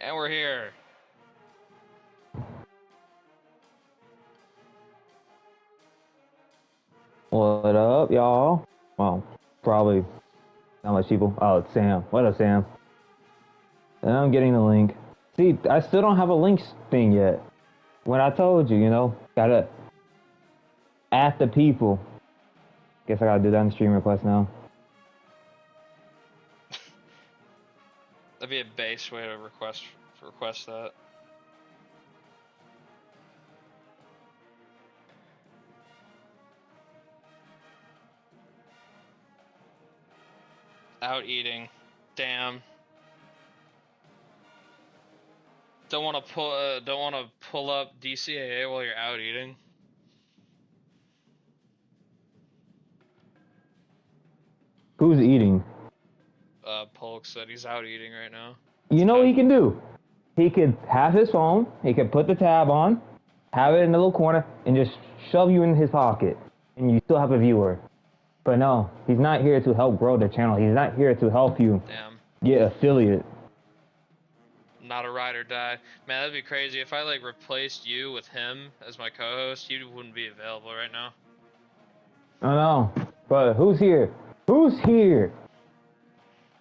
And we're here. What up, y'all? Well, probably not much people. Oh, it's Sam. What up, Sam? And I'm getting the link. See, I still don't have a links thing yet. When I told you, gotta add the people. Guess I gotta do that in the stream request now. That'd be a base way to request that. Out eating. Damn. Don't want to pull up DCAA while you're out eating. Who's eating? Polk said he's out eating right now. You know what he can do? He could have his phone, he could put the tab on, have it in the little corner, and just shove you in his pocket. And you still have a viewer. But no, he's not here to help grow the channel. He's not here to help you get affiliate. Not a ride or die. Man, that'd be crazy. If I like replaced you with him as my co-host, you wouldn't be available right now. I know. But who's here? Who's here?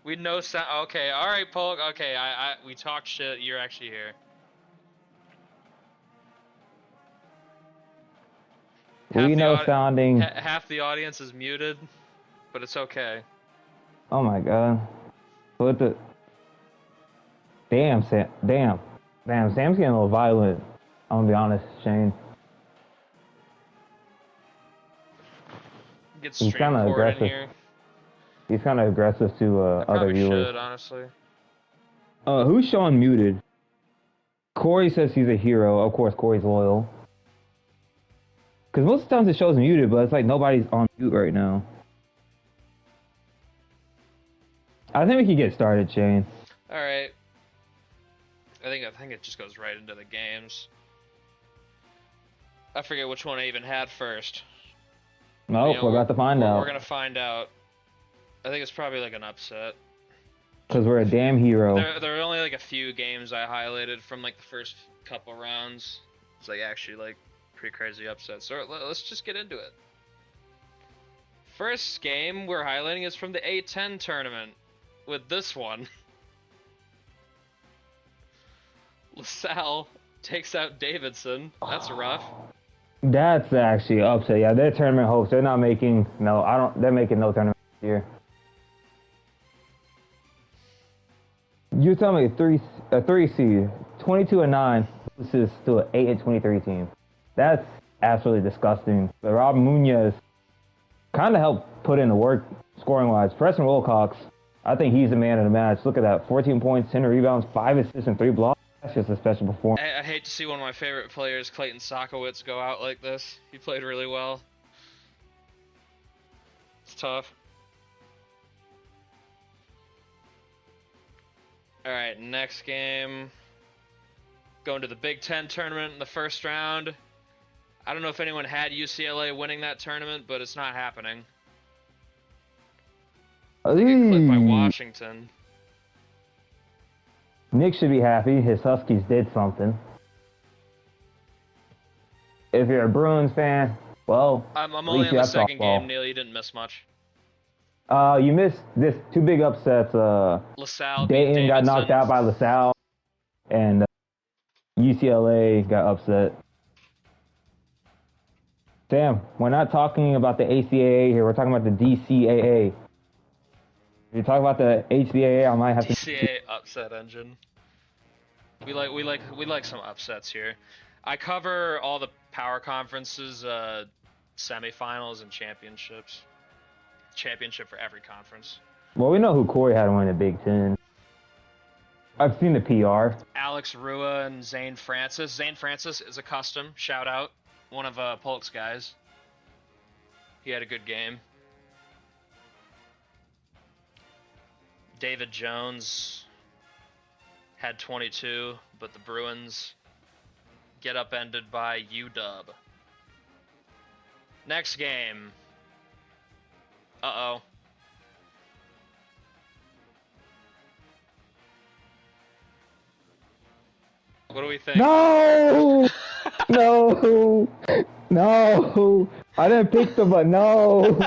We know sound. Okay, all right, Polk. Okay, we talked shit. You're actually here. We know sounding. Half the audience is muted, but it's okay. Oh my god. Put the. Damn, Sam. Damn, Sam's getting a little violent. I'm gonna be honest, Shane. He's kind of aggressive. He's kind of aggressive to other viewers. Should, honestly. Who's Sean muted? Corey says he's a hero. Of course, Corey's loyal. Because most of the times it shows muted, but it's like nobody's on mute right now. I think we can get started, Shane. All right. I think it just goes right into the games. I forget which one I even had first. Nope, we're about to find out. We're gonna find out. I think it's probably like an upset. Because we're a damn hero. There are only like a few games I highlighted from like the first couple rounds. It's like actually like pretty crazy upsets. So let's just get into it. First game we're highlighting is from the A10 tournament with this one. LaSalle takes out Davidson. That's rough. That's actually upset. Yeah, their tournament hopes. They're not making they're making no tournament this year. You're telling me a three seed, 22-9, loses to an 8-23 team. That's absolutely disgusting. But Rob Munoz kind of helped put in the work scoring wise. Preston Wilcox, I think he's the man of the match. Look at that, 14 points, 10 rebounds, 5 assists, and 3 blocks. That's just a special performance. I hate to see one of my favorite players, Clayton Sokowitz, go out like this. He played really well. It's tough. Alright, next game. Going to the Big Ten tournament in the first round. I don't know if anyone had UCLA winning that tournament, but it's not happening. Get clipped by Washington. Nick should be happy. His Huskies did something. If you're a Bruins fan, well, I'm only on the second game, Neil. You didn't miss much. You missed this 2 big upsets. LaSalle Dayton got knocked out by LaSalle, and UCLA got upset. Sam, we're not talking about the ACAA here. We're talking about the DCAA. If you talk about the HCAA, I might have DCAA upset engine. We like some upsets here. I cover all the power conferences, semifinals, and championships. Championship for every conference. Well, we know who Corey had to win the Big Ten. I've seen the PR. Alex Rua and Zane Francis. Zane Francis is a custom. Shout out. One of Polk's guys. He had a good game. David Jones had 22, but the Bruins get upended by UW. Next game. Uh-oh. What do we think? No! No! No! I didn't pick them, but no!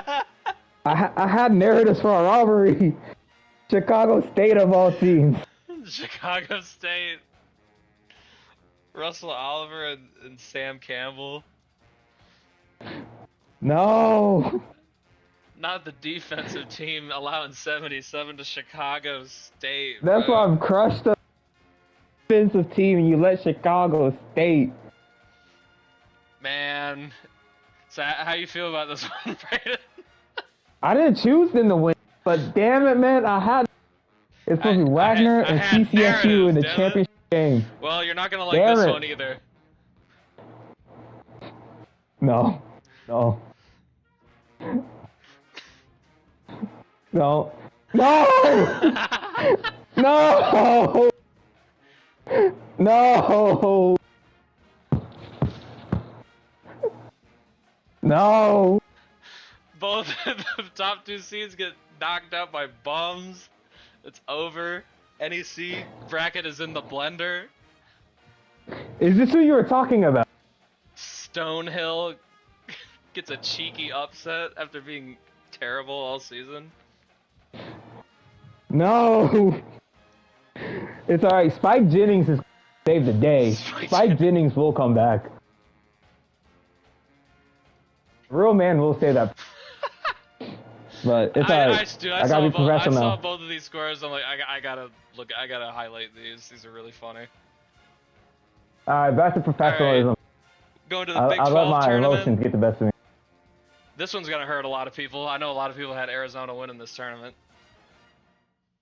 I had narratives for a robbery. Chicago State of all teams. Chicago State. Russell Oliver and Sam Campbell. No! Not the defensive team allowing 77 to Chicago State. That's Bro. why I've crushed the defensive team and you let Chicago State. Man. So how you feel about this one, Brayden? I didn't choose them to win, but damn it, man, I had. It's supposed to be Wagner I and had TCSU in the narratives, damn it. championship game. Well, you're not gonna like Damn this it. one either. No. No. No. No! No! No! No! Both of the top two seeds get knocked out by bums. It's over. NEC bracket is in the blender. Is this who you were talking about? Stonehill gets a cheeky upset after being terrible all season. No! It's alright, Spike Jennings has saved the day. Spike Jennings will come back. Real man will say that. But it's alright. I gotta be professional. I saw both of these scores. I'm like, I gotta look. I gotta highlight these. These are really funny. Alright, back to professionalism. Right. Going to the Big 12 I let my tournament. emotions get the best of me. This one's gonna hurt a lot of people. I know a lot of people had Arizona winning this tournament.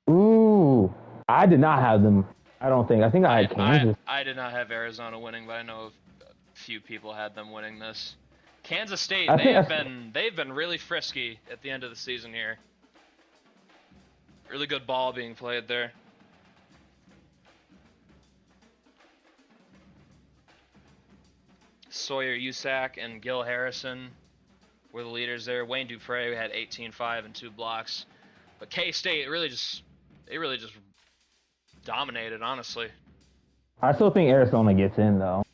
Ooh, I did not have them. I don't think. I think I had Kansas. I did not have Arizona winning, but I know a few people had them winning this. Kansas State, they've been really frisky at the end of the season here. Really good ball being played there. Sawyer Usack and Gil Harrison were the leaders there. Wayne Dupre had 18-5 and 2 blocks. But K-State really just dominated, honestly. I still think Arizona gets in though.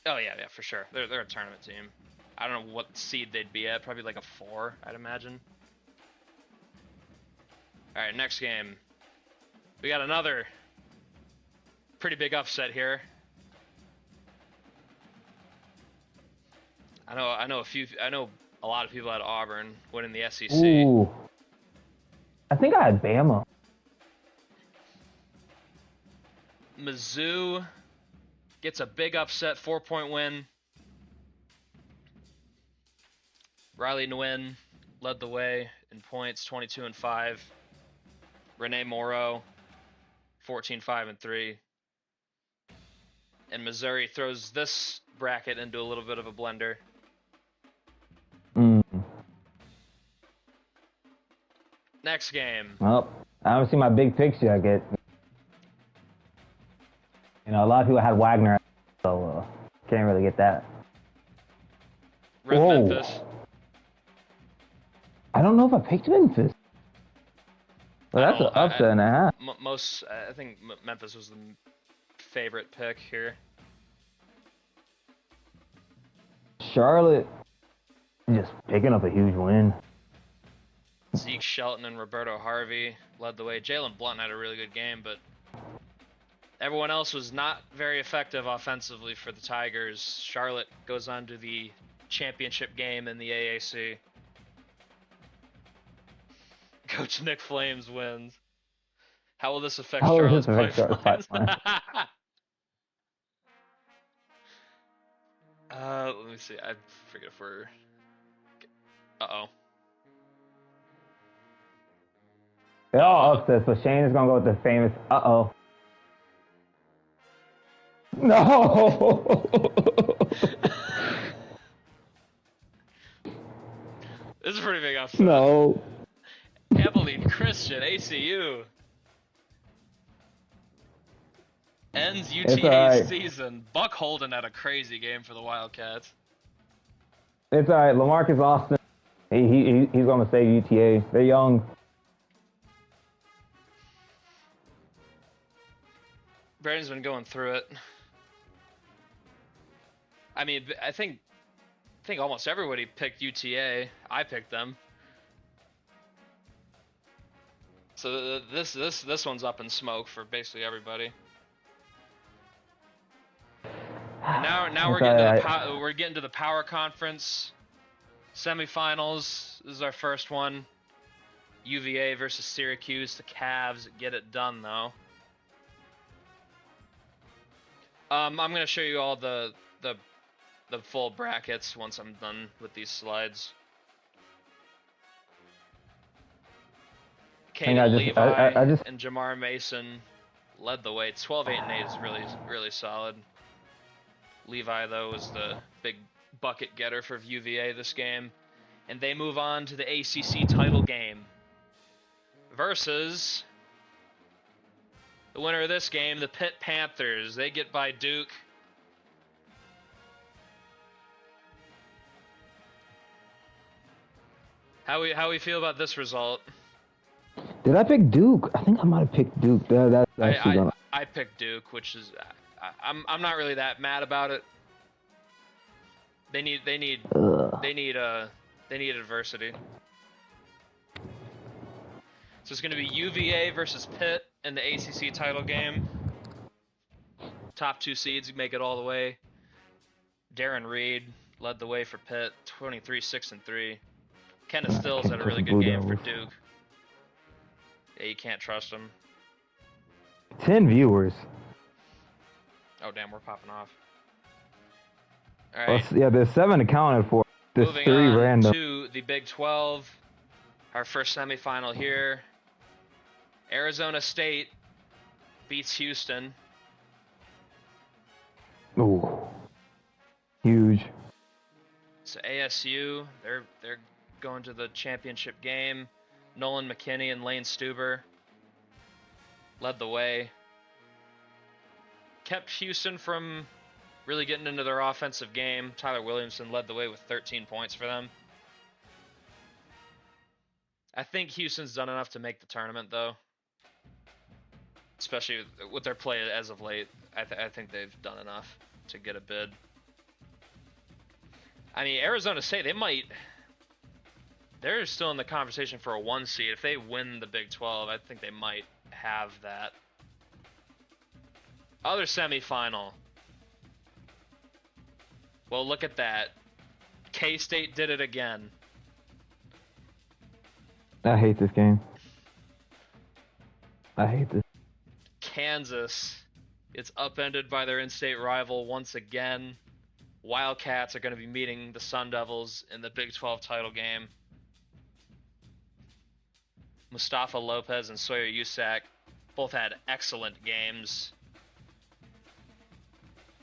Oh yeah, for sure. They're a tournament team. I don't know what seed they'd be at. Probably like a 4, I'd imagine. All right, next game. We got another pretty big upset here. I know a lot of people had Auburn winning the SEC. Ooh. I think I had Bama. Mizzou gets a big upset, 4-point win. Riley Nguyen led the way in points, 22 and 5. Renee Morrow, 14, 5 and 3. And Missouri throws this bracket into a little bit of a blender. Next game. Well, I haven't seen my big picks yet. You know, a lot of people had Wagner, so can't really get that. Rep Memphis. I don't know if I picked Memphis. Well, that's an upset and a half. I think Memphis was the favorite pick here. Charlotte just picking up a huge win. Zeke Shelton and Roberto Harvey led the way. Jalen Blunt had a really good game, but everyone else was not very effective offensively for the Tigers. Charlotte goes on to the championship game in the AAC. Coach Nick Flames wins. How will this affect Charlotte's pipeline? Let me see. I forget if we're... Uh-oh. They're all upsets, but Shane is going to go with the famous uh-oh. No! This is a pretty big upset. No. Abilene Christian, ACU. Ends UTA season. Buck Holden had a crazy game for the Wildcats. It's alright. LaMarcus Austin, he's going to save UTA. They're young. Brandon's been going through it. I mean, I think almost everybody picked UTA. I picked them. So this one's up in smoke for basically everybody. And now we're getting to the power conference semifinals. This is our first one. UVA versus Syracuse. The Cavs get it done though. I'm gonna show you all the full brackets once I'm done with these slides. Caden Levi and Jamar Mason led the way. 12, 8, and 8 is really solid. Levi though was the big bucket getter for UVA this game, and they move on to the ACC title game versus the winner of this game, the Pitt Panthers. They get by Duke. How we feel about this result? Did I pick Duke? I think I might have picked Duke. I picked Duke, which is I'm not really that mad about it. They need adversity. So it's going to be UVA versus Pitt in the ACC title game. Top 2 seeds make it all the way. Darren Reed led the way for Pitt, 23-6-3. Kenneth Stills had a really good game for Duke. Yeah, you can't trust him. 10 viewers. Oh damn, we're popping off. All right. Yeah, there's 7 accounted for. There's Moving 3 on random. to the Big 12. Our first semifinal here. Arizona State beats Houston. Ooh, huge. So ASU, they're going to the championship game. Nolan McKinney and Lane Stuber led the way. Kept Houston from really getting into their offensive game. Tyler Williamson led the way with 13 points for them. I think Houston's done enough to make the tournament, though. Especially with their play as of late. I think they've done enough to get a bid. I mean, Arizona State, they're still in the conversation for a 1 seed. If they win the Big 12, I think they might have that. Other semifinal. Well, look at that. K-State did it again. I hate this game. I hate this. Kansas gets upended by their in-state rival once again. Wildcats are going to be meeting the Sun Devils in the Big 12 title game. Mustafa Lopez and Sawyer Usack both had excellent games.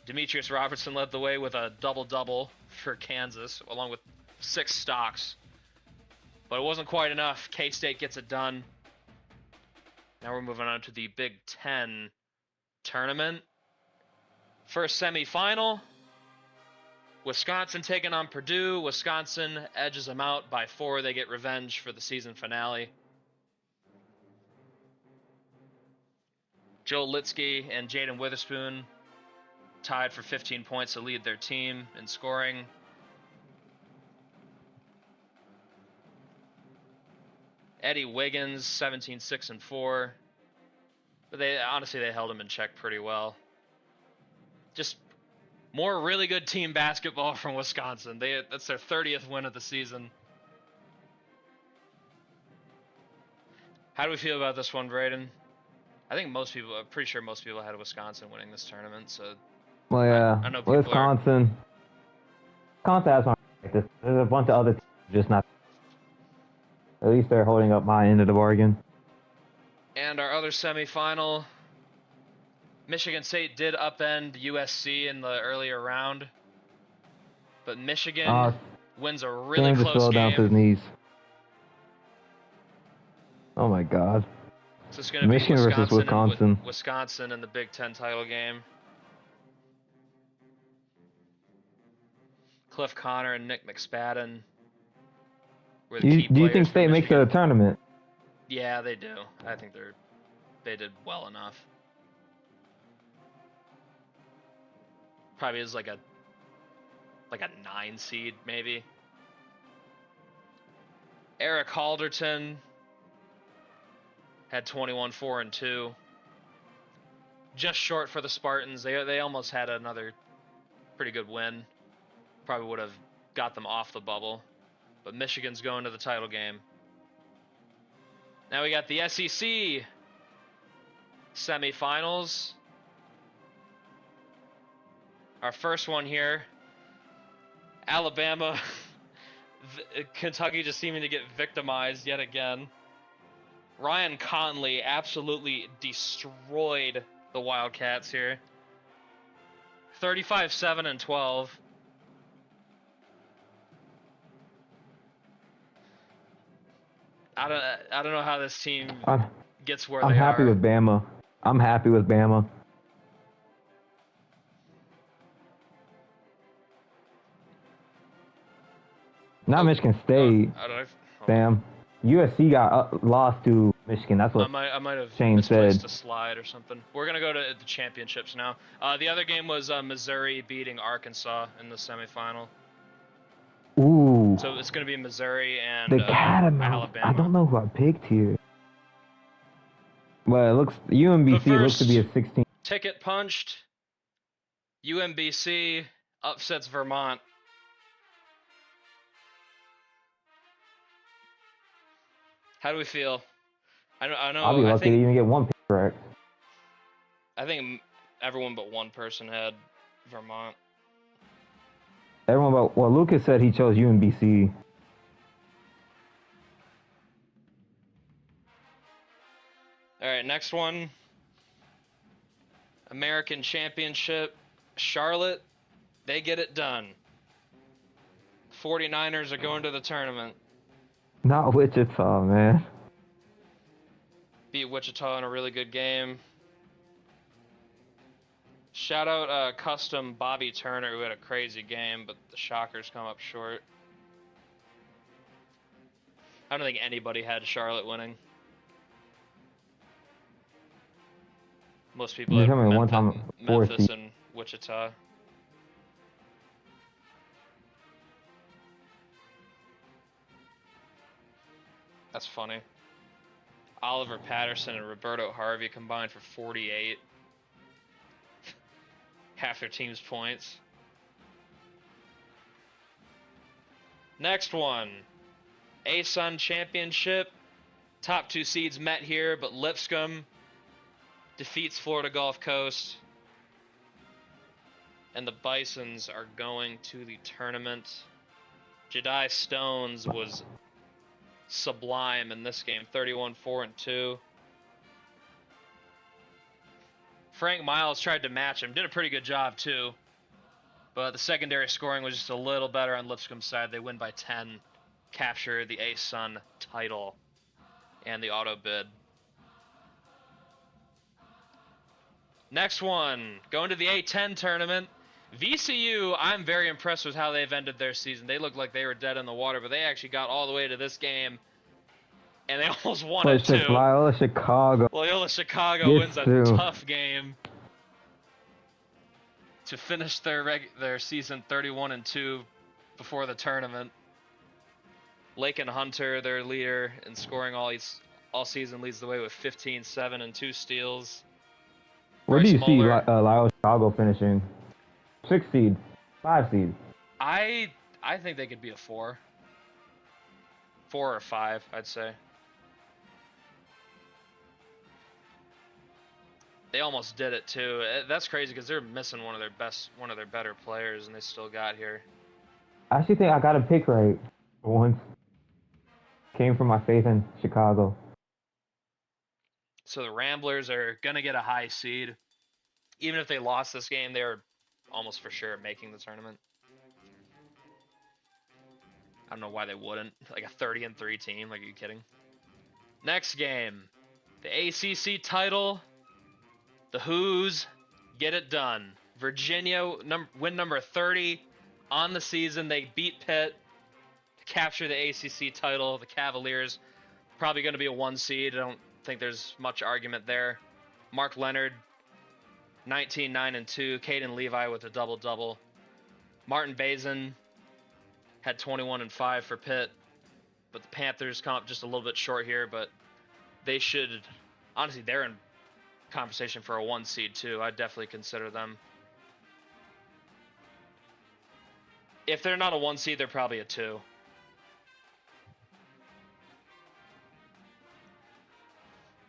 Demetrius Robertson led the way with a double-double for Kansas, along with 6 stocks. But it wasn't quite enough. K-State gets it done. Now we're moving on to the Big 10 tournament. First semifinal. Wisconsin taking on Purdue. Wisconsin edges them out by 4. They get revenge for the season finale. Joe Litsky and Jaden Witherspoon tied for 15 points to lead their team in scoring. Eddie Wiggins, 17, 6, and 4. But they held him in check pretty well. Just more really good team basketball from Wisconsin. That's their 30th win of the season. How do we feel about this one, Braden? I'm pretty sure most people had Wisconsin winning this tournament. So, well, yeah, I know Wisconsin has my practice. There's a bunch of other teams just not. At least they're holding up my end of the bargain. And our other semifinal, Michigan State did upend USC in the earlier round, but Michigan wins a really close fell game. Down to his knees. Oh my God. So it's going to be Michigan versus Wisconsin. Wisconsin in the Big 10 title game. Cliff Connor and Nick McSpadden were the key players. Do you think State makes it a tournament? Yeah, they do. I think they did well enough. Probably is like a 9 seed maybe. Eric Halderton had 21-4-2. Just short for the Spartans. They almost had another pretty good win. Probably would have got them off the bubble. But Michigan's going to the title game. Now we got the SEC semifinals. Our first one here. Alabama. Kentucky just seeming to get victimized yet again. Ryan Conley absolutely destroyed the Wildcats here. 35-7-12. I don't know how this team gets where they are. I'm happy with Bama. I'm happy with Bama. Not Michigan State. Sam. USC got lost to Michigan. That's what I might have Shane misplaced said. a slide or something. We're gonna go to the championships now. The other game was Missouri beating Arkansas in the semifinal. Ooh. So it's gonna be Missouri and The Catamounts. Alabama. I don't know who I picked here. Well, it looks UMBC looks to be a 16. Ticket punched. UMBC upsets Vermont. How do we feel? I know. I'll be lucky to even get one pick correct. I think everyone but one person had Vermont. Everyone but Lucas said he chose UMBC. All right, next one. American Championship. Charlotte, they get it done. 49ers are going to the tournament. Not Wichita, man. Beat Wichita in a really good game. Shout out Custom Bobby Turner, who had a crazy game, but the Shockers come up short. I don't think anybody had Charlotte winning. Most people had Memphis and Wichita. That's funny. Oliver Patterson and Roberto Harvey combined for 48. Half their team's points. Next one. ASUN Championship. Top 2 seeds met here, but Lipscomb defeats Florida Gulf Coast. And the Bisons are going to the tournament. Jedi Stones was sublime in this game, 31-4-2. Frank Miles tried to match him, did a pretty good job too. But the secondary scoring was just a little better on Lipscomb's side. They win by 10, capture the ASUN title and the auto bid. Next one, going to the A10 tournament. VCU, I'm very impressed with how they've ended their season. They looked like they were dead in the water, but they actually got all the way to this game, and they almost won it too. Loyola Chicago. Loyola Chicago wins a tough game to finish their season 31-2 before the tournament. Lakin Hunter, their leader in scoring all season, leads the way with 15, 7, and 2 steals. Where do you see Loyola Chicago finishing? 6 seed, 5 seed. I think they could be a 4 or 5, I'd say. They almost did it too. That's crazy because they're missing one of their better players, and they still got here. I actually think I got a pick right for once. Came from my faith in Chicago. So the Ramblers are gonna get a high seed. Even if they lost this game, they're almost for sure making the tournament. I don't know why they wouldn't. Like a 30-3 team. Like, are you kidding? Next game, the ACC title. The Who's get it done. Virginia, win number 30 on the season. They beat Pitt to capture the ACC title. The Cavaliers probably going to be a 1 seed. I don't think there's much argument there. Mark Leonard 19, 9, and 2. Caden Levi with a double-double. Martin Bazin had 21 and 5 for Pitt. But the Panthers come up just a little bit short here, but they should... Honestly, they're in conversation for a 1 seed, too. I'd definitely consider them. If they're not a 1 seed, they're probably a 2.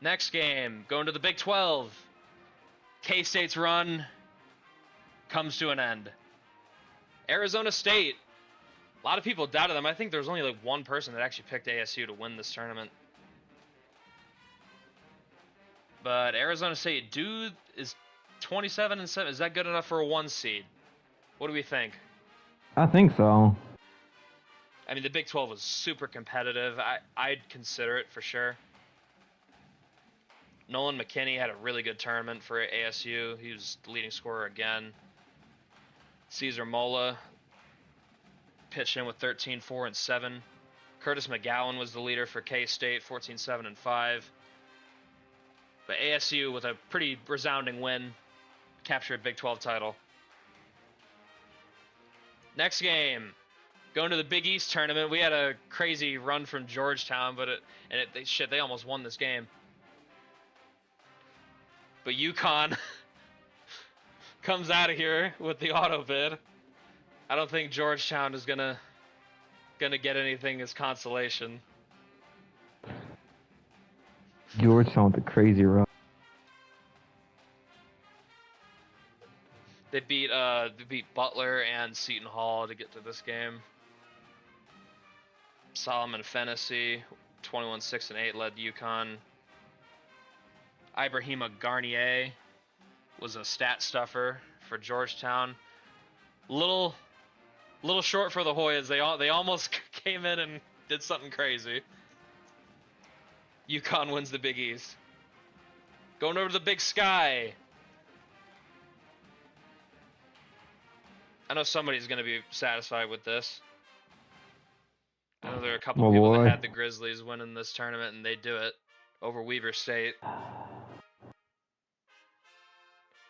Next game, going to the Big 12. K-State's run comes to an end. Arizona State, a lot of people doubted them. I think there was only like one person that actually picked ASU to win this tournament. But Arizona State, dude, is 27 and 7. Is that good enough for a 1 seed? What do we think? I think so. I mean, the Big 12 was super competitive. I'd consider it for sure. Nolan McKinney had a really good tournament for ASU. He was the leading scorer again. Caesar Mola pitched in with 13, 4, and 7. Curtis McGowan was the leader for K-State, 14, 7, and 5. But ASU, with a pretty resounding win, captured a Big 12 title. Next game, going to the Big East tournament. We had a crazy run from Georgetown, but they almost won this game. But UConn comes out of here with the auto bid. I don't think Georgetown is gonna get anything as consolation. Georgetown with a crazy run. They beat Butler and Seton Hall to get to this game. Solomon Fennessy, 21, 6, and 8 led UConn. Ibrahima Garnier was a stat stuffer for Georgetown. Little short for the Hoyas. They almost came in and did something crazy. UConn wins the Big East. Going over to the Big Sky. I know somebody's going to be satisfied with this. I know there are a couple people that had the Grizzlies winning this tournament, and they do it over Weber State.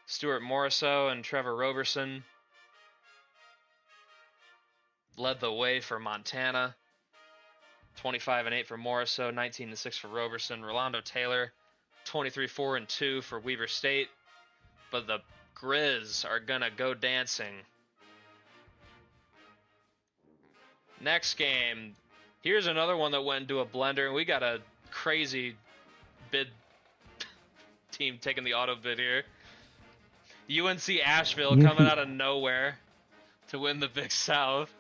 Stuart Morriso and Trevor Roberson led the way for Montana. 25 and 8 for Morriso, 19 and 6 for Roberson. Rolando Taylor, 23, 4, and 2 for Weber State. But the Grizz are gonna go dancing. Next game. Here's another one that went into a blender, and we got a crazy bid team taking the auto bid here. UNC Asheville coming out of nowhere to win the Big South.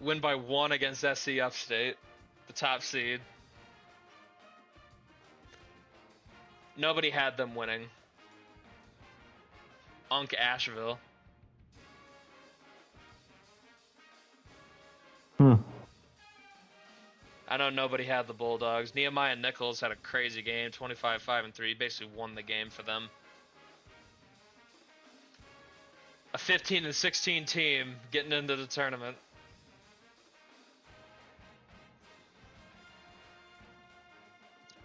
Win by 1 against SC Upstate, the top seed. Nobody had them winning. Unk Asheville. I know nobody had the Bulldogs. Nehemiah Nichols had a crazy game, 25, 5, and 3. Basically won the game for them. A 15 and 16 team getting into the tournament.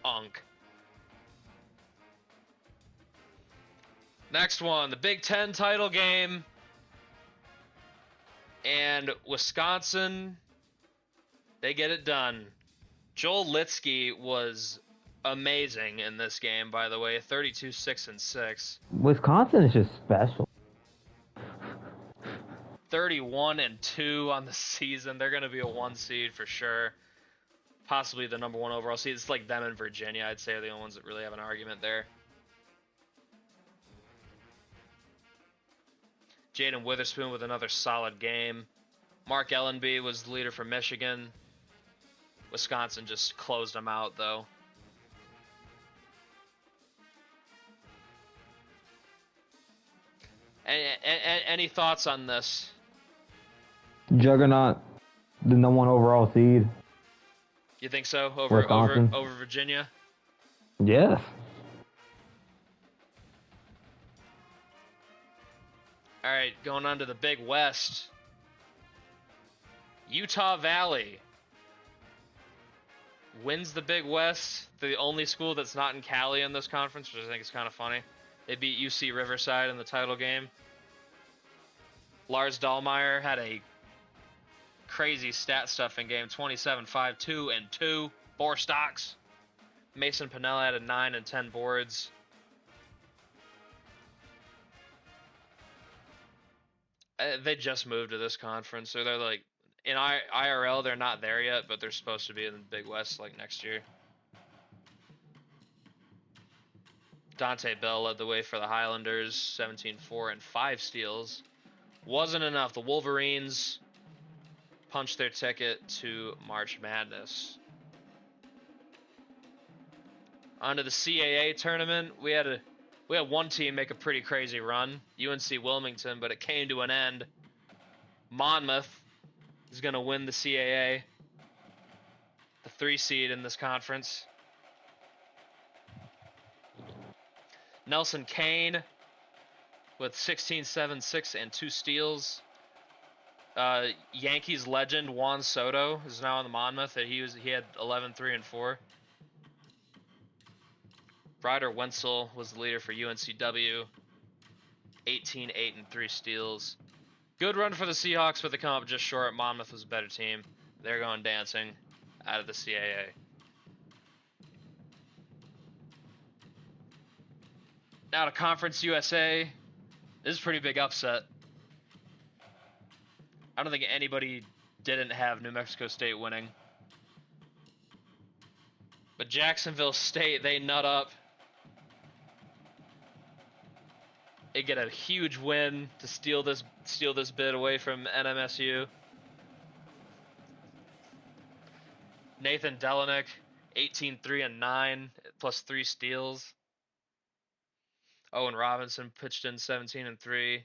Unk. Next one, the Big Ten title game. And Wisconsin, they get it done. Joel Litsky was amazing in this game, by the way. 32, 6, and 6. Wisconsin is just special. 31 and 2 on the season. They're going to be a 1 seed for sure. Possibly the number 1 overall seed. It's like them and Virginia, I'd say, are the only ones that really have an argument there. Jaden Witherspoon with another solid game. Mark Ellenby was the leader for Michigan. Wisconsin just closed them out, though. Any thoughts on this? Juggernaut, the number 1 overall seed. You think so? Over Virginia? Yes. All right, going on to the Big West. Utah Valley wins the Big West. They're the only school that's not in Cali in this conference, which I think is kind of funny. They beat UC Riverside in the title game. Lars Dahlmeyer had a crazy stat stuffing game, 27, 5, 2, and 2. 4 stocks. Mason Pinella had a 9 and 10 boards. They just moved to this conference, so they're like, in IRL, they're not there yet, but they're supposed to be in the Big West like next year. Dante Bell led the way for the Highlanders, 17, 4, and 5 steals. Wasn't enough. The Wolverines punched their ticket to March Madness. On to the CAA tournament. We had one team make a pretty crazy run, UNC Wilmington, but it came to an end. Monmouth is going to win the CAA, the 3 seed in this conference. Nelson Kane with 16, 7, 6, and 2 steals. Yankees legend Juan Soto is now on the Monmouth. He had 11, 3, and 4. Ryder Wenzel was the leader for UNCW. 18, 8, and 3 steals. Good run for the Seahawks, but they come up just short. Monmouth was a better team. They're going dancing out of the CAA. Now to Conference USA. This is a pretty big upset. I don't think anybody didn't have New Mexico State winning. But Jacksonville State, they nut up. They get a huge win to steal this bid away from NMSU. Nathan Delanek, 18, 3, and 9, plus 3 steals. Owen Robinson pitched in 17 and 3.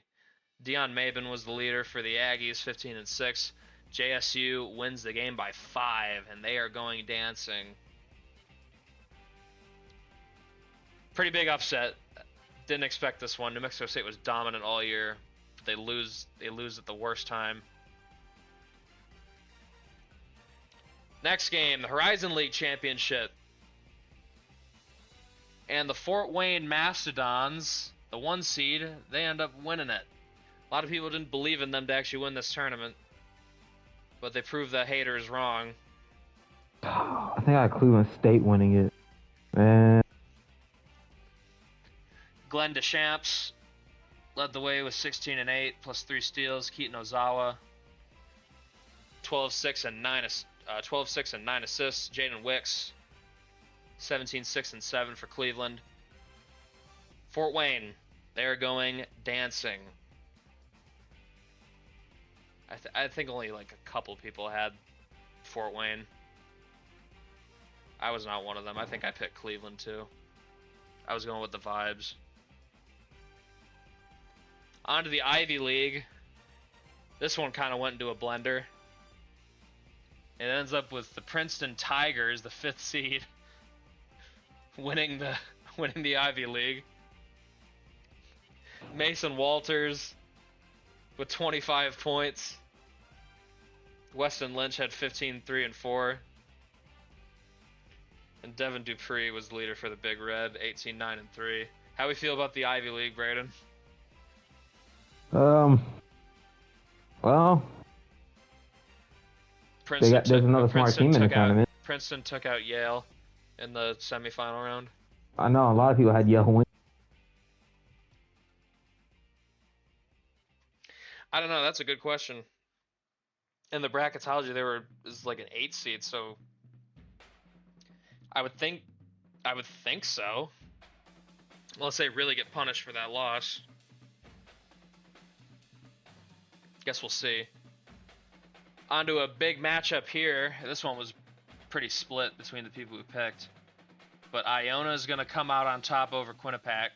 Dion Mabin was the leader for the Aggies, 15 and 6. JSU wins the game by 5, and they are going dancing. Pretty big upset. Didn't expect this one. New Mexico State was dominant all year. But they lose at the worst time. Next game, the Horizon League Championship. And the Fort Wayne Mastodons, the 1 seed, they end up winning it. A lot of people didn't believe in them to actually win this tournament. But they proved the haters wrong. I think I had Cleveland State winning it. Man. Glenn Deschamps led the way with 16 and 8, plus 3 steals. Keaton Ozawa, 12, 6, and 9 assists. Jaden Wicks, 17, 6, and 7 for Cleveland. Fort Wayne, they're going dancing. I think only like a couple people had Fort Wayne. I was not one of them. I think I picked Cleveland too. I was going with the vibes. On to the Ivy League. This one kind of went into a blender. It ends up with the Princeton Tigers, the 5th seed, winning the Ivy League. Mason Walters with 25 points. Weston Lynch had 15, 3, and 4. And Devin Dupree was the leader for the Big Red, 18, 9, and 3. How we feel about the Ivy League, Braden? Well, there's another smart team in the tournament. Princeton took out Yale in the semifinal round. I know a lot of people had Yale win. I don't know. That's a good question. In the bracketology, is like an 8 seed, so I would think so. Unless they really get punished for that loss. Guess we'll see. On to a big matchup here. This one was pretty split between the people who picked. But Iona is going to come out on top over Quinnipiac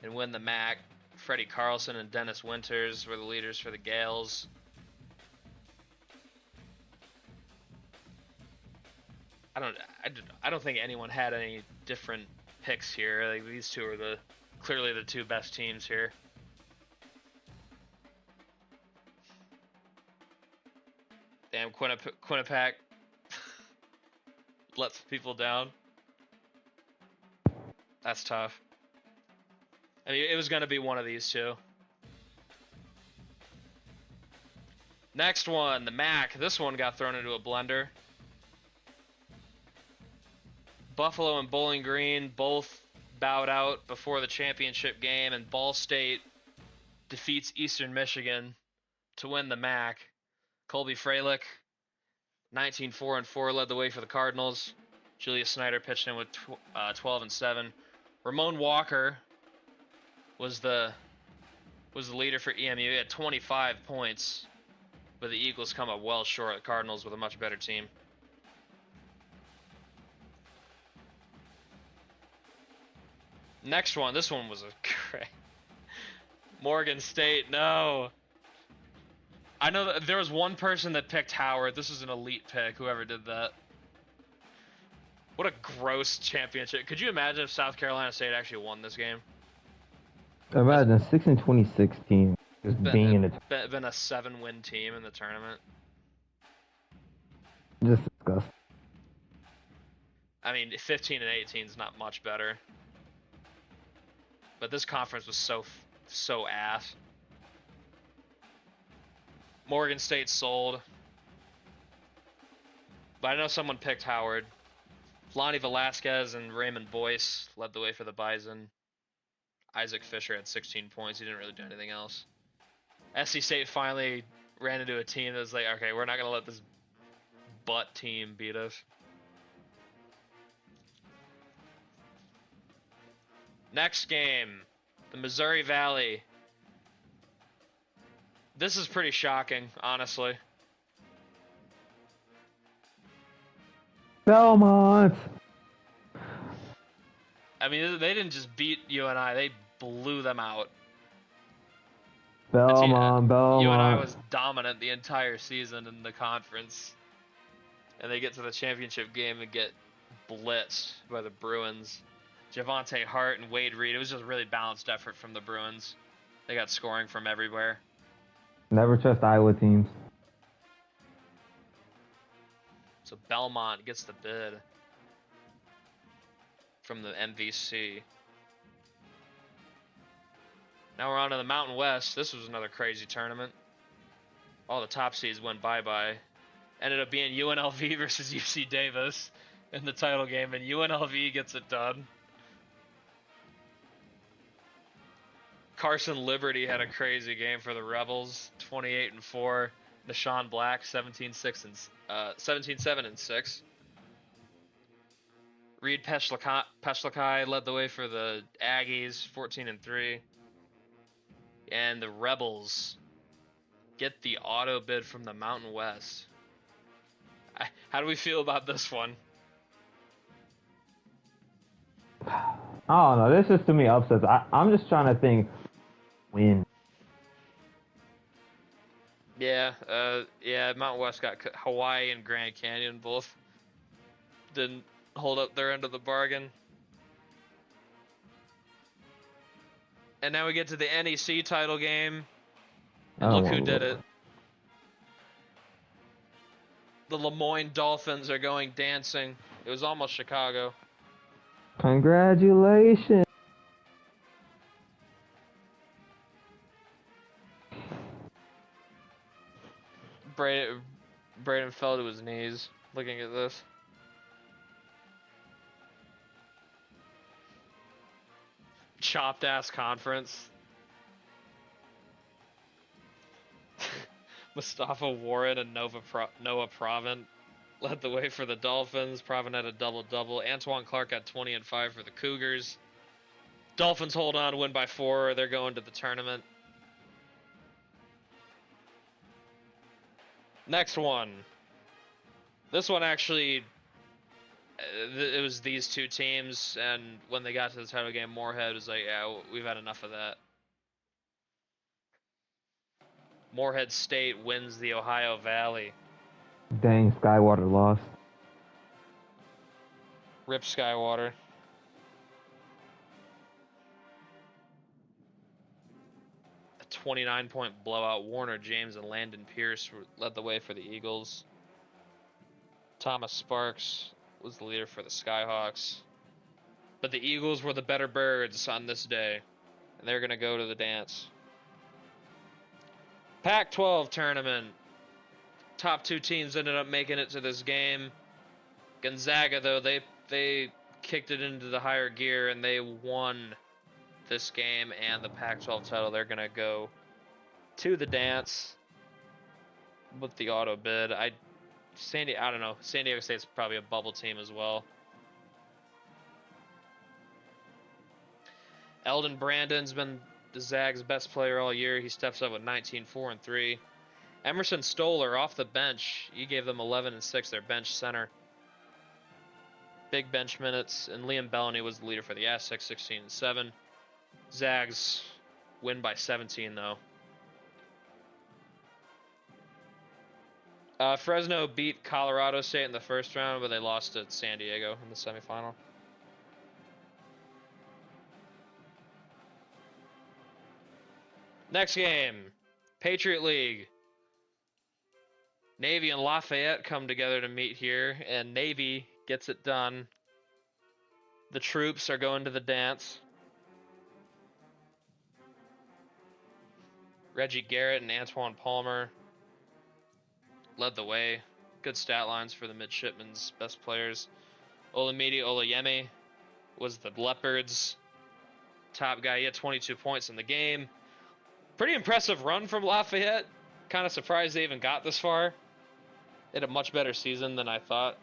and win the MAC. Freddie Carlson and Dennis Winters were the leaders for the Gales. I don't think anyone had any different picks here. Like, these two are clearly the 2 best teams here. Damn, Quinnipiac lets people down. That's tough. I mean, it was going to be one of these two. Next one, the MAC. This one got thrown into a blender. Buffalo and Bowling Green both bowed out before the championship game, and Ball State defeats Eastern Michigan to win the MAC. Colby Freilich, 19-4-4, led the way for the Cardinals. Julius Snyder pitched in with 12-7. Ramon Walker was the leader for EMU. He had 25 points, but the Eagles come up well short. The Cardinals with a much better team. Next one, this one was a great. Morgan State, no. I know that there was one person that picked Howard. This was an elite pick, whoever did that. What a gross championship. Could you imagine if South Carolina State actually won this game? Imagine a 6-26 team just being in the been a 7-win team in the tournament. Just disgusting. I mean, 15-18 is not much better. But this conference was so ass. Morgan State sold. But I know someone picked Howard. Lonnie Velasquez and Raymond Boyce led the way for the Bison. Isaac Fisher had 16 points. He didn't really do anything else. SC State finally ran into a team that was like, okay, we're not going to let this butt team beat us. Next game, the Missouri Valley. This is pretty shocking, honestly. Belmont. I mean, they didn't just beat UNI, they blew them out. Belmont. UNI was dominant the entire season in the conference. And they get to the championship game and get blitzed by the Bruins. Javante Hart and Wade Reed. It was just a really balanced effort from the Bruins. They got scoring from everywhere. Never trust Iowa teams. So Belmont gets the bid from the MVC. Now we're on to the Mountain West. This was another crazy tournament. All the top seeds went bye-bye. Ended up being UNLV versus UC Davis in the title game, and UNLV gets it done. Carson Liberty had a crazy game for the Rebels, 28-4. Deshaun Black, 17-7-6. Reed Peshlikai led the way for the Aggies, 14-3. And the Rebels get the auto bid from the Mountain West. How do we feel about this one? I don't know. This is to me upsets. I'm just trying to think. Win. Yeah, Mountain West got Hawaii and Grand Canyon both didn't hold up their end of the bargain. And now we get to the NEC title game. And look who did it. The Lemoyne Dolphins are going dancing. It was almost Chicago. Congratulations. Braden fell to his knees looking at this. Chopped ass conference. Mustafa Warren and Noah Provin led the way for the Dolphins. Provin had a double-double. Antoine Clark got 20-5 for the Cougars. Dolphins hold on, win by 4. They're going to the tournament. Next one. This one actually, it was these two teams, and when they got to the title game, Moorhead was like, yeah, we've had enough of that. Moorhead State wins the Ohio Valley. Dang, Skywater lost. Rip Skywater. A 29-point blowout. Warner James and Landon Pierce led the way for the Eagles. Thomas Sparks was the leader for the Skyhawks. But the Eagles were the better birds on this day, and they're going to go to the dance. Pac-12 tournament. Top 2 teams ended up making it to this game. Gonzaga, though, they kicked it into the higher gear, and they won this game and the Pac-12 title. They're going to go to the dance with the auto bid. I don't know. San Diego State's probably a bubble team as well. Eldon Brandon's been the Zags' best player all year. He steps up with 19, 4, and 3. Emerson Stoller off the bench. He gave them 11 and 6, their bench center. Big bench minutes, and Liam Bellany was the leader for the Aztecs, 16 and 7. Zags win by 17 though. Fresno beat Colorado State in the first round, but they lost to San Diego in the semifinal. Next game, Patriot League. Navy and Lafayette come together to meet here, and Navy gets it done. The troops are going to the dance. Reggie Garrett and Antoine Palmer led the way. Good stat lines for the midshipmen's best players. Olamide Olayemi was the Leopards' top guy. He had 22 points in the game. Pretty impressive run from Lafayette. Kind of surprised they even got this far. They had a much better season than I thought.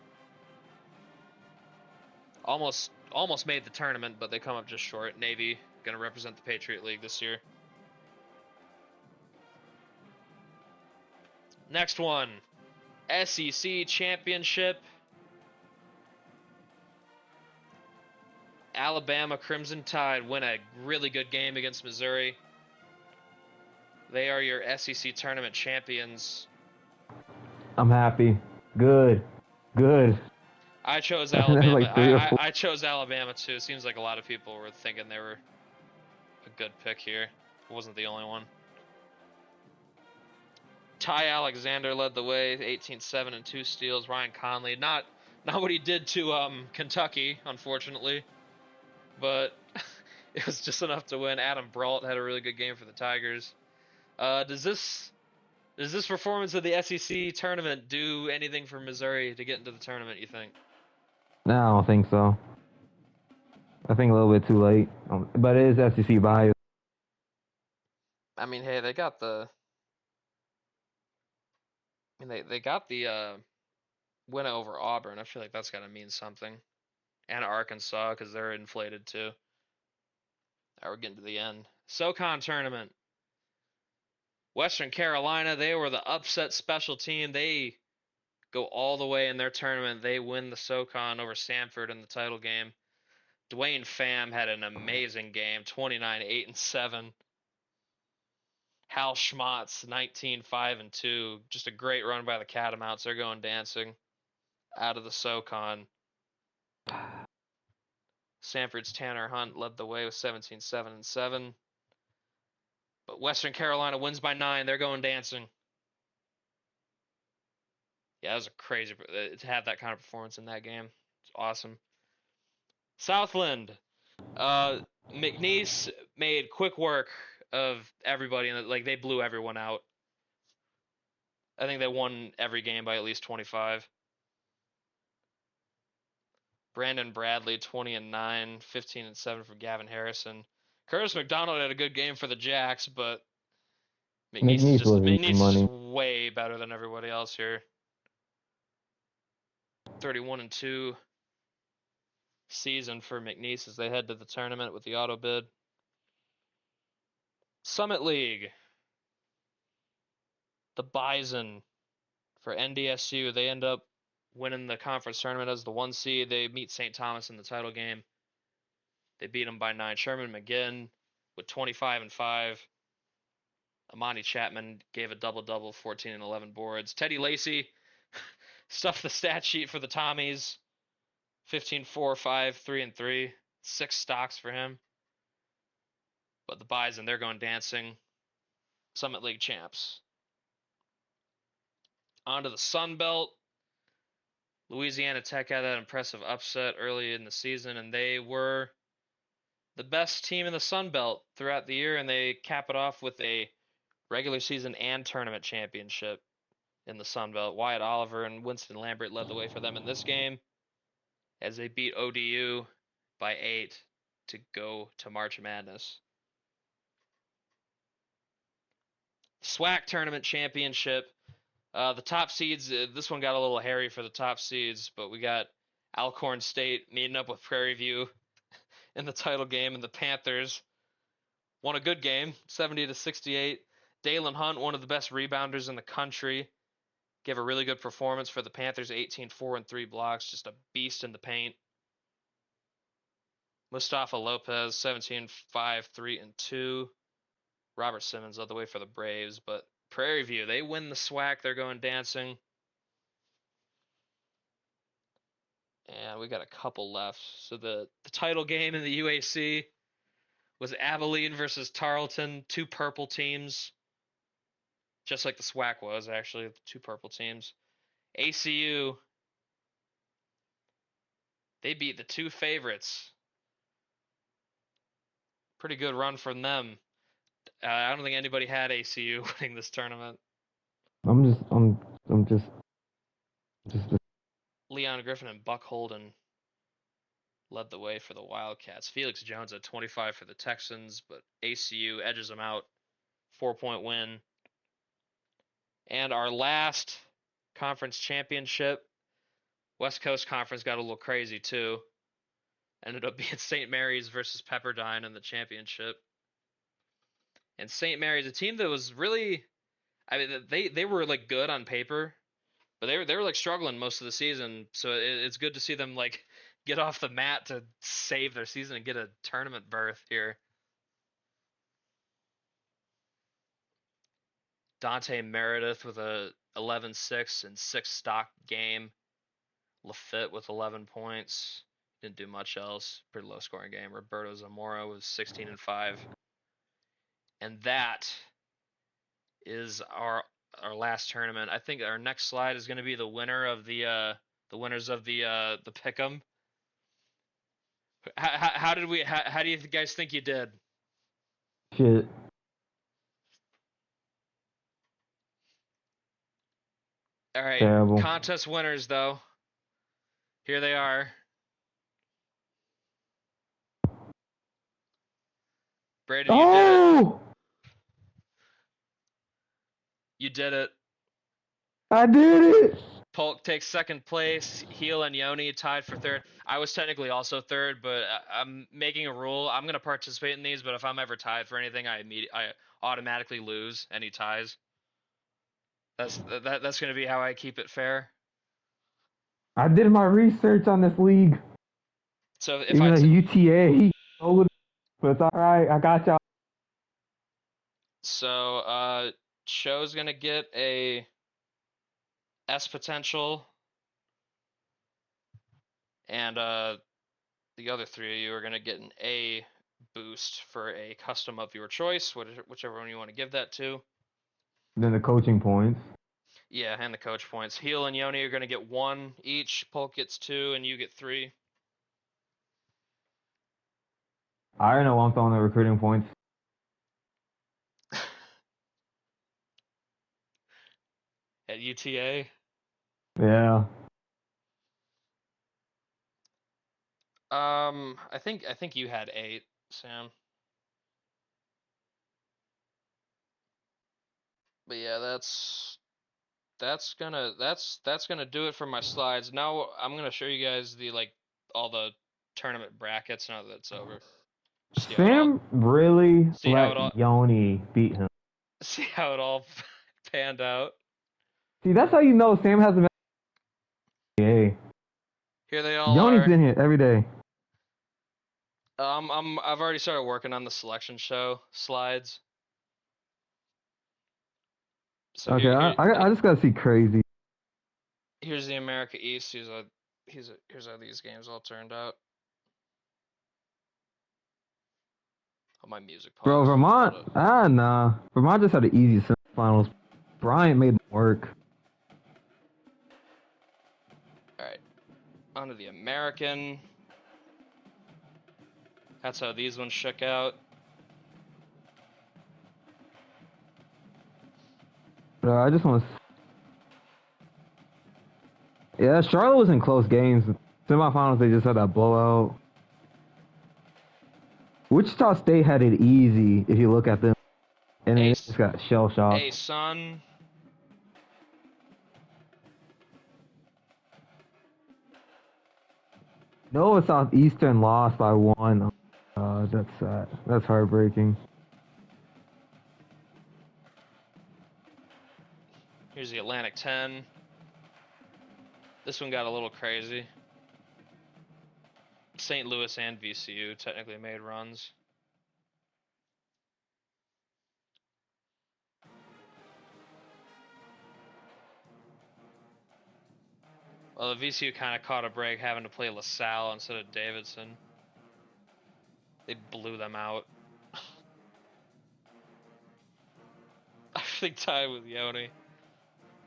Almost made the tournament, but they come up just short. Navy going to represent the Patriot League this year. Next one, SEC Championship. Alabama Crimson Tide win a really good game against Missouri. They are your SEC tournament champions. I'm happy. Good. I chose Alabama. Like 3 or 4. I chose Alabama too. It seems like a lot of people were thinking they were a good pick here. I wasn't the only one. Ty Alexander led the way, 18-7 and 2 steals. Ryan Conley, not what he did to Kentucky, unfortunately, but it was just enough to win. Adam Brault had a really good game for the Tigers. Does this performance of the SEC tournament do anything for Missouri to get into the tournament, you think? No, I don't think so. I think a little bit too late. But it is SEC bias. I mean, hey, they got the win over Auburn. I feel like that's got to mean something. And Arkansas, because they're inflated too. Now we're getting to the end. SoCon tournament. Western Carolina, they were the upset special team. They go all the way in their tournament. They win the SoCon over Stanford in the title game. Dwayne Pham had an amazing game, 29, 8, and 7. Hal Schmatz, 19, 5, and 2. Just a great run by the Catamounts. They're going dancing out of the SoCon. Stanford's Tanner Hunt led the way with 17, 7, and 7. But Western Carolina wins by 9. They're going dancing. Yeah, that was a crazy to have that kind of performance in that game. It's awesome. Southland. McNeese made quick work of everybody, and like they blew everyone out. I think they won every game by at least 25. Brandon Bradley, 20 and 9, 15 and 7 for Gavin Harrison. Curtis McDonald had a good game for the Jacks, but McNeese is just way better than everybody else here. 31 and 2 season for McNeese as they head to the tournament with the auto bid. Summit League. The Bison for NDSU. They end up winning the conference tournament as the 1 seed. They meet St. Thomas in the title game. They beat them by 9. Sherman McGinn with 25 and 5. Amani Chapman gave a double-double, 14 and 11 boards. Teddy Lacey stuffed the stat sheet for the Tommies. 15, 4, 5, 3, and 3. 6 stocks for him. But the Bison, they're going dancing. Summit League champs. On to the Sun Belt. Louisiana Tech had that impressive upset early in the season, and they were the best team in the Sun Belt throughout the year, and they cap it off with a regular season and tournament championship in the Sun Belt. Wyatt Oliver and Winston Lambert led the way for them in this game as they beat ODU by 8 to go to March Madness. SWAC tournament championship. The top seeds, this one got a little hairy for the top seeds, but we got Alcorn State meeting up with Prairie View in the title game, and the Panthers won a good game, 70-68. Dalen Hunt, one of the best rebounders in the country, gave a really good performance for the Panthers, 18, 4, and 3 blocks, just a beast in the paint. Mustafa Lopez, 17, 5, 3, and 2. Robert Simmons led the way for the Braves, but Prairie View, they win the SWAC. They're going dancing. And we got a couple left. So the title game in the UAC was Abilene versus Tarleton, 2 purple teams. Just like the SWAC was, actually, 2 purple teams. ACU, they beat the 2 favorites. Pretty good run from them. I don't think anybody had ACU winning this tournament. I'm just. Leon Griffin and Buck Holden led the way for the Wildcats. Felix Jones at 25 for the Texans, but ACU edges them out. 4-point win. And our last conference championship, West Coast Conference, got a little crazy too. Ended up being St. Mary's versus Pepperdine in the championship. And St. Mary's, a team that was really, I mean, they were like good on paper, but they were like struggling most of the season. So it's good to see them like get off the mat to save their season and get a tournament berth here. Dante Meredith with a 11-6 and 6 stock game. Lafitte with 11 points. Didn't do much else. Pretty low scoring game. Roberto Zamora was 16 and 5. And that is our last tournament. I think our next slide is going to be the winner of the winners of the pick'em. How do you guys think you did? Shit. All right, Terrible. Contest winners though. Here they are. Brady, you did it. You did it. I did it. Polk takes second place. Heel and Yoni tied for third. I was technically also third, but I'm making a rule. I'm gonna participate in these, but if I'm ever tied for anything, I automatically lose any ties. That's gonna be how I keep it fair. I did my research on this league. So if Even UTA, but it's all right. I got y'all. So Show's gonna get a S potential, and the other 3 of you are gonna get an A boost for a custom of your choice, whichever one you want to give that to. Then the coaching points. Yeah, and the coach points. Heel and Yoni are gonna get 1 each. Polk gets 2, and you get 3. I already know I'm throwing the recruiting points. At UTA. Yeah. I think you had 8, Sam. But yeah, that's gonna do it for my slides. Now I'm gonna show you guys the all the tournament brackets now that it's over. Sam really let Yoni beat him. See how it all panned out. See, that's how you know Sam has a. Here they all Yoni's are. in here every day. I've already started working on the selection show slides. So okay, I just gotta see crazy. Here's the America East. Here's how these games all turned out. Oh, my music paused. Bro, Vermont, nah. Vermont just had the easiest finals. Bryant made them work. All right, On to the American. That's how these ones shook out. I just want to. Yeah, Charlotte was in close games. Semifinals, they just had that blowout. Wichita State had it easy if you look at them, and they just got shell shocked. Hey, son. Nova Southeastern lost by 1. That's sad. That's heartbreaking. Here's the Atlantic 10. This one got a little crazy. St. Louis and VCU technically made runs. Well, the VCU kind of caught a break having to play LaSalle instead of Davidson. They blew them out. I think tied with Yoni.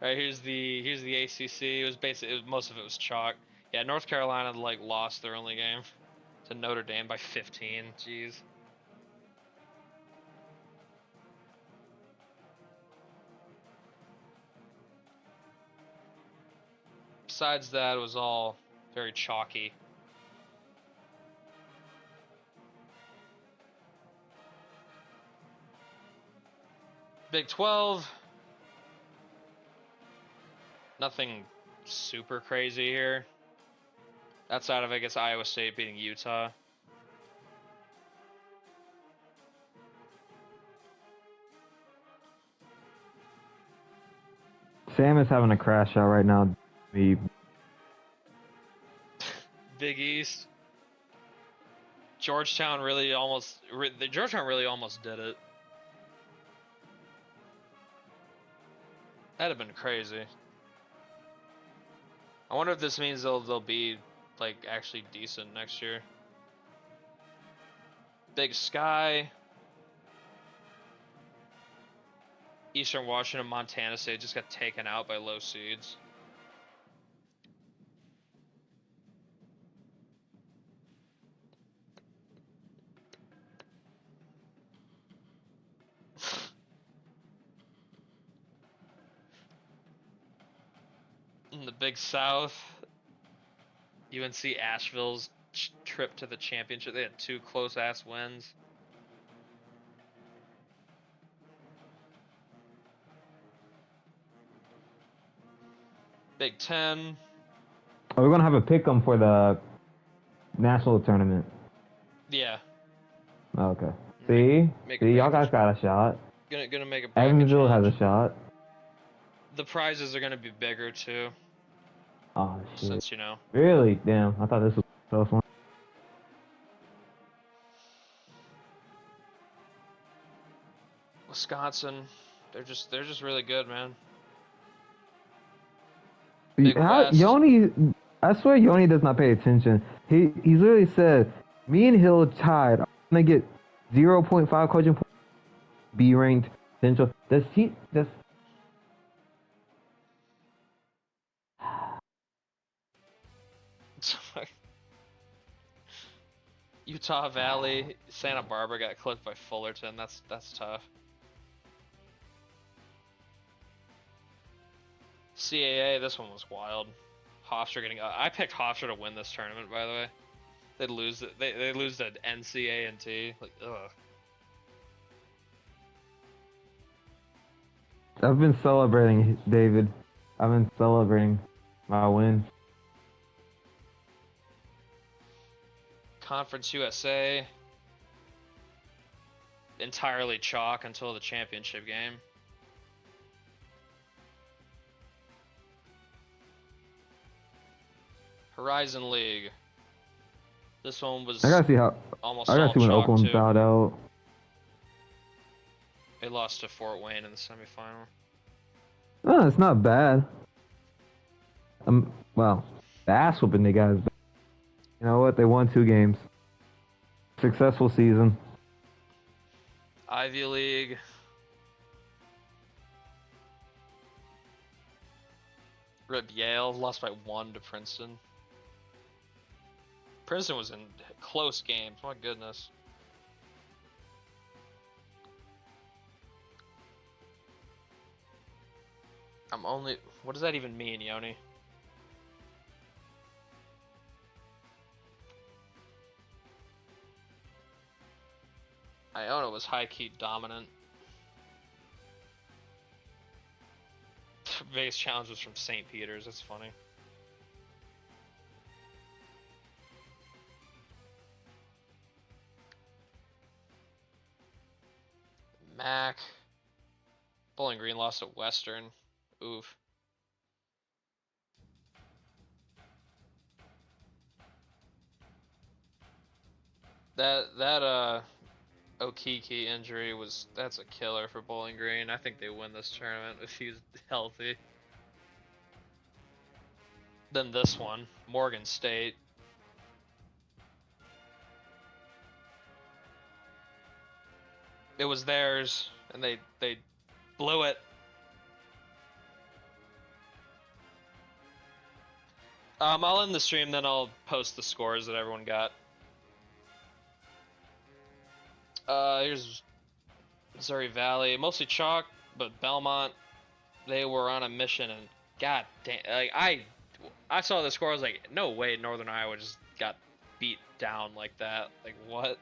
All right, here's the ACC. It was basically most of it was chalk. Yeah, North Carolina like lost their only game to Notre Dame by 15. Jeez. Besides that, it was all very chalky. Big 12. Nothing super crazy here. Outside of, I guess, Iowa State beating Utah. Sam is having a crash out right now. Big East. Georgetown really almost did it. That'd have been crazy. I wonder if this means they'll be like actually decent next year. Big Sky. Eastern Washington, Montana State just got taken out by low seeds. In the Big South, UNC Asheville's trip to the championship. They had 2 close-ass wins. Big Ten. Oh, we're gonna have a pick'em for the national tournament. Yeah. Okay. See, y'all guys got a shot. Gonna make a. Evansville has a shot. The prizes are gonna be bigger too. Oh shit. Since you know. Really? Damn. I thought this was a tough one. Wisconsin, they're just really good, man. Yoni, I swear Yoni does not pay attention. He's literally said, me and Hill tied. I'm gonna get 0.5 coaching points. B ranked Central. Does Utah Valley, Santa Barbara got clipped by Fullerton. That's tough. CAA, this one was wild. Hofstra getting. I picked Hofstra to win this tournament, by the way. They'd lose. They lose to NCA&T. Like, ugh. I've been celebrating, David. I've been celebrating my win. Conference USA. Entirely chalk until the championship game. Horizon League. This one was. I gotta see how. Almost I gotta see when Oakland bowed out. They lost to Fort Wayne in the semifinal. Oh, it's not bad. Well, the ass whooping they got is bad. You know what? They won 2 games. Successful season. Ivy League. Rip Yale, lost by 1 to Princeton. Princeton was in close games. My goodness. What does that even mean, Yoni? Iona was high-key dominant. Biggest challenge was from St. Peter's. That's funny. Mac. Bowling Green lost at Western. Oof. That Okiki injury that's a killer for Bowling Green. I think they win this tournament if he's healthy. Then this one, Morgan State. It was theirs, and they blew it. I'll end the stream, then I'll post the scores that everyone got. Here's Missouri Valley, mostly chalk, but Belmont, they were on a mission, and god damn, like I saw the score, I was like, no way Northern Iowa just got beat down like that. Like, what?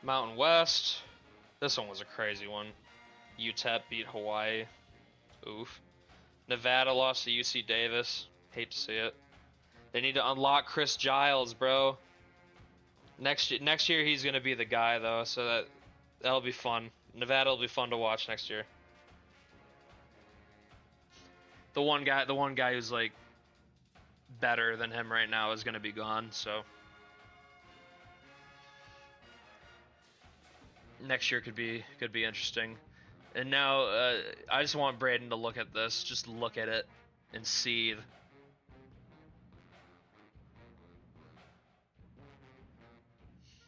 Mountain West. This one was a crazy one. UTEP beat Hawaii. Oof. Nevada lost to UC Davis. Hate to see it. They need to unlock Chris Giles, bro. Next year he's gonna be the guy though, so that'll be fun. Nevada will be fun to watch next year. The one guy who's like better than him right now is gonna be gone, so next year could be interesting. And now I just want Braden to look at this, just look at it and seethe.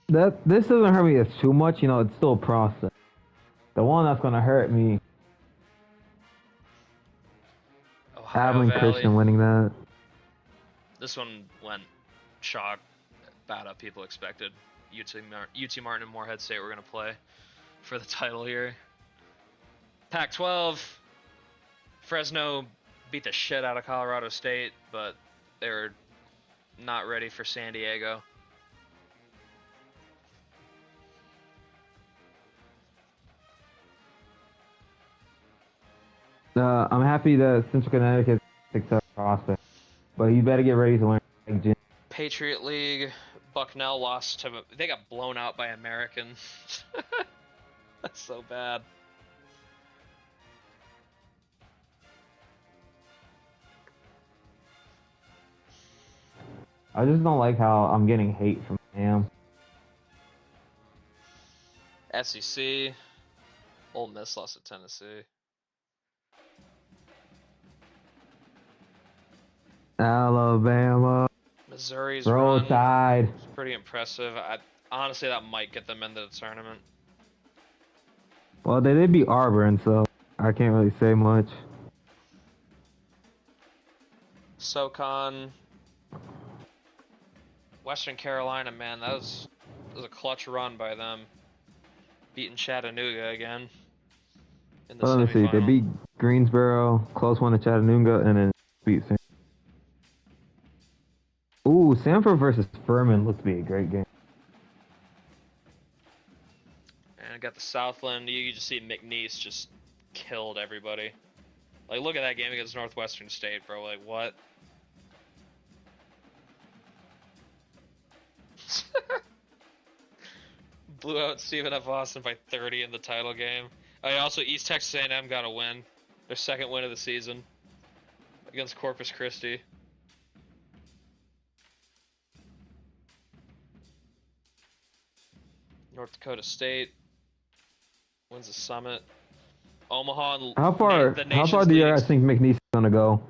This doesn't hurt me as too much, you know, it's still a process. The one that's gonna hurt me, Abilene Christian winning that. This one went chalk, about how people expected. UT Martin and Morehead State were gonna play for the title here. Pac-12, Fresno beat the shit out of Colorado State, but they were not ready for San Diego. I'm happy that Central Connecticut picked up prospect, but you better get ready to learn. Patriot League, Bucknell lost to. They got blown out by American. That's so bad. I just don't like how I'm getting hate from him. SEC, Ole Miss lost to Tennessee. Alabama. Missouri's Roll run Tide. is pretty impressive. Honestly, that might get them into the tournament. Well, they did beat Auburn, so I can't really say much. SoCon, Western Carolina, man, that was a clutch run by them. Beating Chattanooga again in the Let me see. They beat Greensboro, close one to Chattanooga, and then beat San. Ooh, Sanford versus Furman looked to be a great game. And I got the Southland. You just see McNeese just killed everybody. Like, look at that game against Northwestern State, bro. Like, what? Blew out Stephen F. Austin by 30 in the title game. Also, East Texas A&M got a win. Their second win of the season against Corpus Christi. North Dakota State wins the Summit. Omaha and How far do you guys think McNeese is gonna go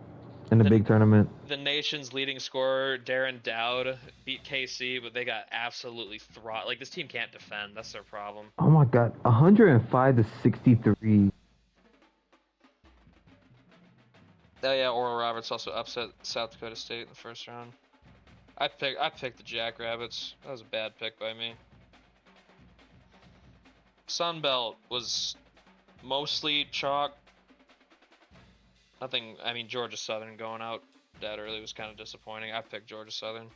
in the big tournament? The Nation's leading scorer, Darren Dowd, beat KC, but they got absolutely throttled. Like, this team can't defend. That's their problem. Oh my god, 105 to 63. Oh yeah, Oral Roberts also upset South Dakota State in the first round. I picked the Jackrabbits. That was a bad pick by me. Sun Belt was mostly chalk. Nothing. I mean, Georgia Southern going out that early was kind of disappointing. I picked Georgia Southern.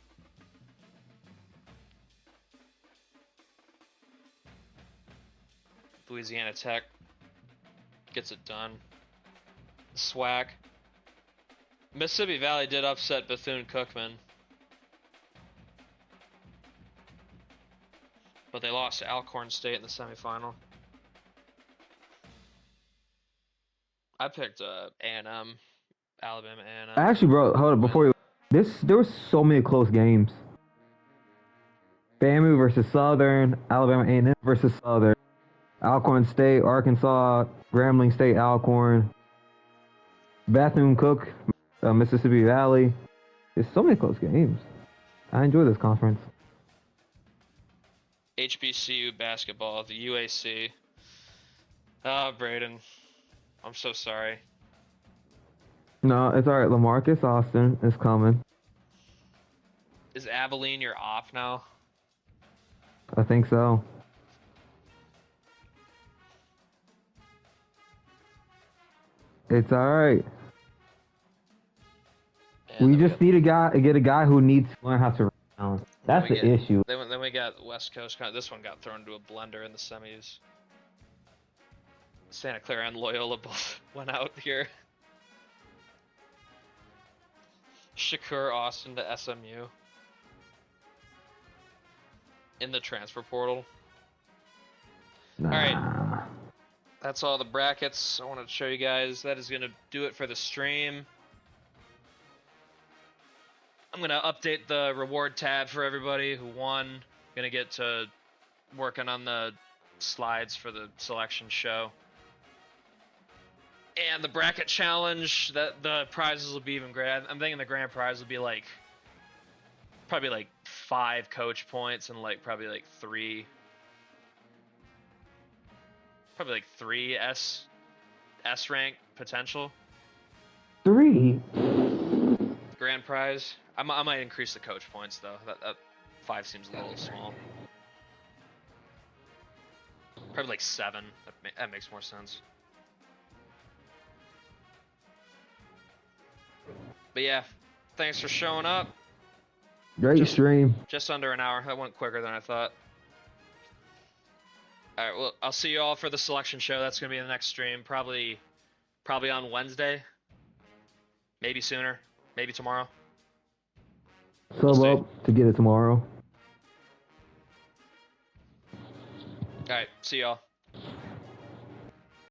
Louisiana Tech gets it done. SWAC. Mississippi Valley did upset Bethune-Cookman, but they lost to Alcorn State in the semifinal. I picked A&M, Alabama A&M. Actually, bro, hold up before you. There were so many close games. FAMU versus Southern, Alabama A&M versus Southern, Alcorn State, Arkansas, Grambling State, Alcorn, Bethune-Cook, Mississippi Valley. There's so many close games. I enjoy this conference. HBCU basketball, the UAC. Oh, Braden, I'm so sorry. No, it's all right. LaMarcus Austin is coming. Is Abilene your off now? I think so. It's all right. We just need to get a guy who needs to learn how to rebound. That's the issue. Then we got West Coast. This one got thrown into a blender in the semis. Santa Clara and Loyola both went out here. Shakur Austin to SMU. In the transfer portal. Nah. Alright. That's all the brackets I wanted to show you guys. That is going to do it for the stream. I'm going to update the reward tab for everybody who won. Going to get to working on the slides for the selection show. And the bracket challenge, that the prizes will be even greater. I'm thinking the grand prize will be like probably like 5 coach points and like probably like 3 S rank potential. 3. Grand prize. I might increase the coach points though. That 5 seems a little small. Probably like 7. That makes more sense. But yeah, thanks for showing up. Great stream. Just under an hour. That went quicker than I thought. Alright, well, I'll see you all for the selection show. That's going to be in the next stream. Probably on Wednesday. Maybe sooner. Maybe tomorrow. Sub up to get it tomorrow. Alright, see y'all.